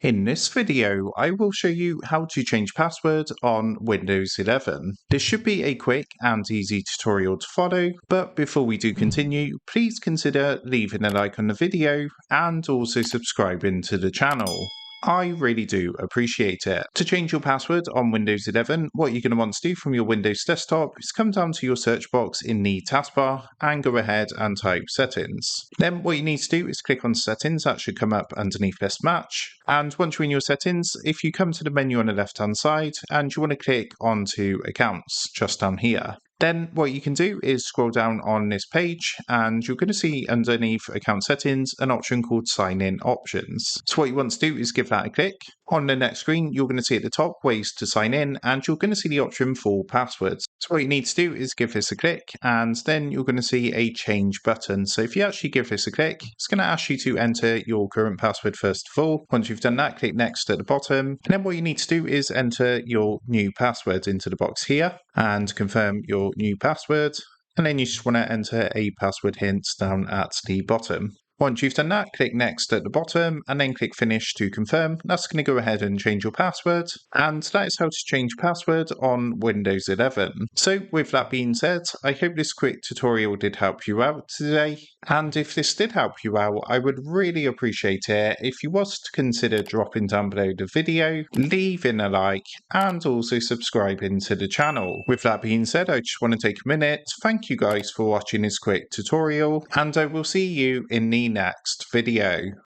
In this video, I will show you how to change password on Windows 11. This should be a quick and easy tutorial to follow, but before we do continue, please consider leaving a like on the video and also subscribing to the channel. I really do appreciate it. To change your password on Windows 11, what you're going to want to do from your Windows desktop is come down to your search box in the taskbar and go ahead and type settings. Then what you need to do is click on settings. That should come up underneath best match. And once you're in your settings, if you come to the menu on the left hand side and you want to click onto accounts just down here. Then what you can do is scroll down on this page and you're going to see underneath account settings an option called sign in options. So what you want to do is give that a click. On the next screen, you're going to see at the top ways to sign in and you're going to see the option for passwords. So what you need to do is give this a click and then you're going to see a change button. So if you actually give this a click, it's going to ask you to enter your current password first of all. Once you've done that, click next at the bottom. And then what you need to do is enter your new password into the box here and confirm your new password. And then you just want to enter a password hint down at the bottom. Once you've done that, click next at the bottom and then click finish to confirm. That's going to go ahead and change your password. And that is how to change password on Windows 11. So with that being said, I hope this quick tutorial did help you out today. And if this did help you out, I would really appreciate it if you was to consider dropping down below the video, leaving a like, and also subscribing to the channel. With that being said, I just want to take a minute to thank you guys for watching this quick tutorial, and I will see you in the next video.